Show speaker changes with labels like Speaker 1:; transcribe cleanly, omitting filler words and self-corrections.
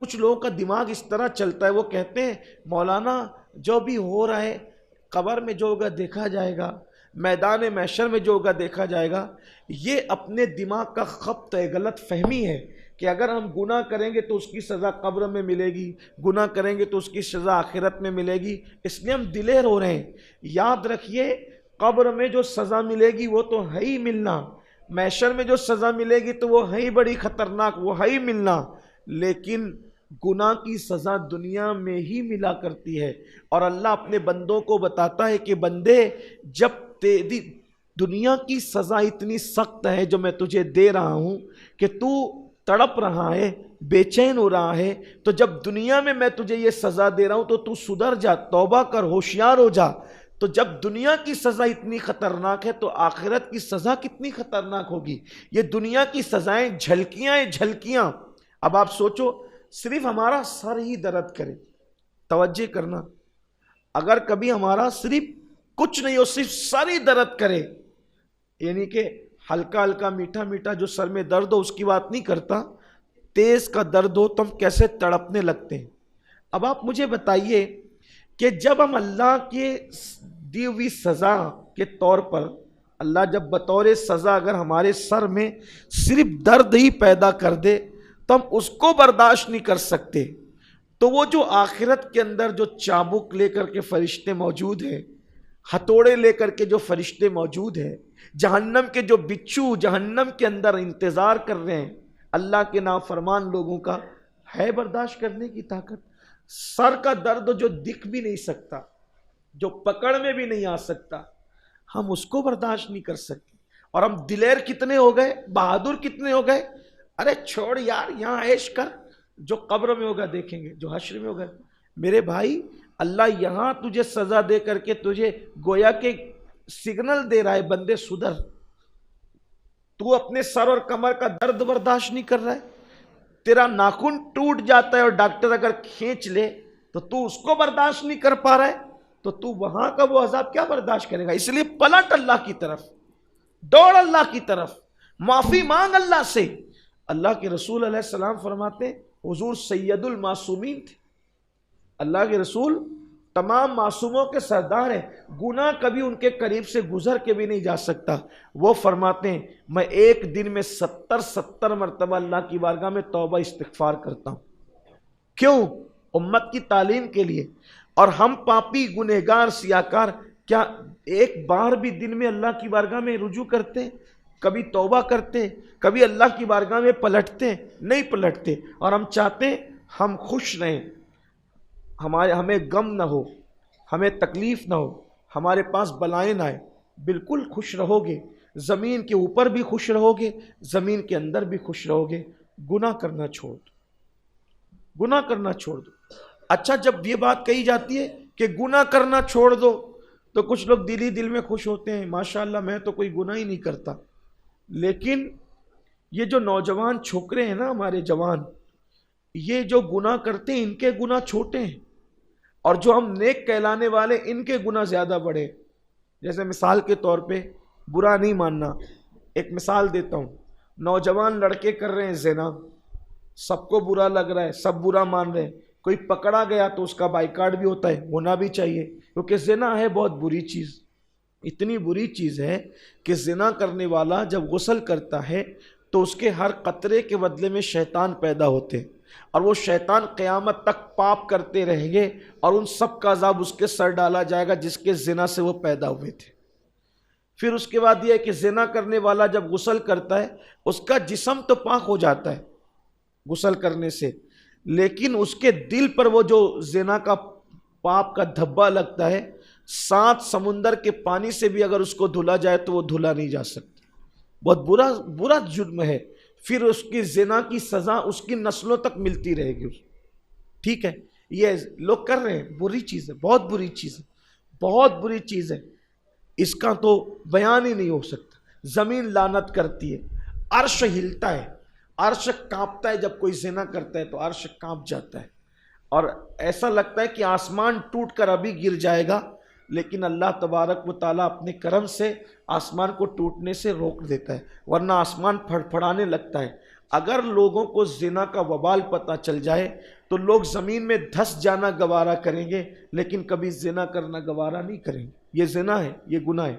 Speaker 1: کچھ لوگوں کا دماغ اس طرح چلتا ہے، وہ کہتے ہیں مولانا جو بھی ہو رہا ہے قبر میں جو ہوگا دیکھا جائے گا، میدان محشر میں جو ہوگا دیکھا جائے گا۔ یہ اپنے دماغ کا خبط ہے، غلط فہمی ہے کہ اگر ہم گناہ کریں گے تو اس کی سزا قبر میں ملے گی، گناہ کریں گے تو اس کی سزا آخرت میں ملے گی، اس لیے ہم دلیر ہو رہے ہیں۔ یاد رکھیے قبر میں جو سزا ملے گی وہ تو ہے ہی ملنا، محشر میں جو سزا ملے گی تو وہ ہے ہی بڑی خطرناک، وہ ہے ہی ملنا، لیکن گناہ کی سزا دنیا میں ہی ملا کرتی ہے۔ اور اللہ اپنے بندوں کو بتاتا ہے کہ بندے جب تیری دنیا کی سزا اتنی سخت ہے جو میں تجھے دے رہا ہوں کہ تو تڑپ رہا ہے، بے چین ہو رہا ہے، تو جب دنیا میں میں تجھے یہ سزا دے رہا ہوں تو سدھر جا، توبہ کر، ہوشیار ہو جا۔ تو جب دنیا کی سزا اتنی خطرناک ہے تو آخرت کی سزا کتنی خطرناک ہوگی۔ یہ دنیا کی سزائیں جھلکیاں ہیں، جھلکیاں۔ اب آپ سوچو صرف ہمارا سر ہی درد کرے، توجہ کرنا، اگر کبھی ہمارا صرف کچھ نہیں ہو، صرف سر ہی درد کرے، یعنی کہ ہلکا ہلکا میٹھا میٹھا جو سر میں درد ہو اس کی بات نہیں کرتا، تیز کا درد ہو تو ہم کیسے تڑپنے لگتے ہیں۔ اب آپ مجھے بتائیے کہ جب ہم اللہ کے دی ہوئی سزا کے طور پر، اللہ جب بطور سزا اگر ہمارے سر میں صرف درد ہی پیدا کر دے تو ہم اس کو برداشت نہیں کر سکتے، تو وہ جو آخرت کے اندر جو چابک لے کر کے فرشتے موجود ہیں، ہتھوڑے لے کر کے جو فرشتے موجود ہیں، جہنم کے جو بچھو جہنم کے اندر انتظار کر رہے ہیں اللہ کے نافرمان لوگوں کا، ہے برداشت کرنے کی طاقت؟ سر کا درد جو دکھ بھی نہیں سکتا، جو پکڑ میں بھی نہیں آ سکتا، ہم اس کو برداشت نہیں کر سکتے۔ اور ہم دلیر کتنے ہو گئے، بہادر کتنے ہو گئے، ارے چھوڑ یار یہاں عیش کر، جو قبر میں ہوگا دیکھیں گے، جو حشر میں ہوگا۔ میرے بھائی اللہ یہاں تجھے سزا دے کر کے تجھے گویا کہ سگنل دے رہا ہے، بندے سدھر۔ تو اپنے سر اور کمر کا درد برداشت نہیں کر رہا ہے، تیرا ناخن ٹوٹ جاتا ہے اور ڈاکٹر اگر کھینچ لے تو اس کو برداشت نہیں کر پا رہا ہے، تو وہاں کا وہ عذاب کیا برداشت کرے گا؟ اس لیے پلٹ اللہ کی طرف، دوڑ اللہ کی طرف، معافی مانگ اللہ سے۔ اللہ کے رسول علیہ السلام فرماتے ہیں حضور سید المعصومین تھے، اللہ کے رسول تمام معصوموں کے سردار ہیں، گناہ کبھی ان کے قریب سے گزر کے بھی نہیں جا سکتا۔ وہ فرماتے ہیں میں ایک دن میں 70 مرتبہ اللہ کی بارگاہ میں توبہ استغفار کرتا ہوں۔ کیوں؟ امت کی تعلیم کے لیے۔ اور ہم پاپی گنہگار سیاکار کیا ایک بار بھی دن میں اللہ کی بارگاہ میں رجوع کرتے، کبھی توبہ کرتے، کبھی اللہ کی بارگاہ میں پلٹتے؟ نہیں پلٹتے۔ اور ہم چاہتے ہیں ہم خوش رہیں، ہمیں غم نہ ہو، ہمیں تکلیف نہ ہو، ہمارے پاس بلائیں نہ آئے۔ بالکل خوش رہو گے، زمین کے اوپر بھی خوش رہو گے، زمین کے اندر بھی خوش رہو گے۔ گناہ کرنا چھوڑ دو، گناہ کرنا چھوڑ دو۔ اچھا جب یہ بات کہی جاتی ہے کہ گناہ کرنا چھوڑ دو تو کچھ لوگ دل ہی دل میں خوش ہوتے ہیں، ماشاءاللہ میں تو کوئی گناہ ہی نہیں کرتا۔ لیکن یہ جو نوجوان چھوکرے ہیں نا، ہمارے جوان، یہ جو گناہ کرتے ہیں ان کے گناہ چھوٹے ہیں، اور جو ہم نیک کہلانے والے ان کے گناہ زیادہ بڑے۔ جیسے مثال کے طور پہ، برا نہیں ماننا، ایک مثال دیتا ہوں، نوجوان لڑکے کر رہے ہیں زنا، سب کو برا لگ رہا ہے، سب برا مان رہے ہیں، کوئی پکڑا گیا تو اس کا بائیکاٹ بھی ہوتا ہے، ہونا بھی چاہیے، کیونکہ زنا ہے بہت بری چیز، اتنی بری چیز ہے کہ زنا کرنے والا جب غسل کرتا ہے تو اس کے ہر قطرے کے بدلے میں شیطان پیدا ہوتے ہیں، اور وہ شیطان قیامت تک پاپ کرتے رہیں گے، اور ان سب کا عذاب اس کے سر ڈالا جائے گا جس کے زنا سے وہ پیدا ہوئے تھے۔ پھر اس کے بعد یہ ہے کہ زنا کرنے والا جب غسل کرتا ہے اس کا جسم تو پاک ہو جاتا ہے غسل کرنے سے، لیکن اس کے دل پر وہ جو زنا کا پاپ کا دھبا لگتا ہے، 7 سمندر کے پانی سے بھی اگر اس کو دھلا جائے تو وہ دھلا نہیں جا سکتا، بہت برا جرم ہے۔ پھر اس کی زنا کی سزا اس کی نسلوں تک ملتی رہے گی۔ ٹھیک ہے، یہ لوگ کر رہے ہیں، بری چیز ہے، بہت بری چیز ہے، بہت بری چیز ہے، اس کا تو بیان ہی نہیں ہو سکتا۔ زمین لعنت کرتی ہے، عرش ہلتا ہے، عرش کانپتا ہے، جب کوئی زنا کرتا ہے تو عرش کانپ جاتا ہے، اور ایسا لگتا ہے کہ آسمان ٹوٹ کر ابھی گر جائے گا، لیکن اللہ تبارک و تعالیٰ اپنے کرم سے آسمان کو ٹوٹنے سے روک دیتا ہے، ورنہ آسمان پھڑپھڑانے لگتا ہے، اگر لوگوں کو زنا کا وبال پتہ چل جائے تو لوگ زمین میں دھس جانا گوارا کریں گے، لیکن کبھی زنا کرنا گوارا نہیں کریں گے۔ یہ زنا ہے، یہ گناہ ہے۔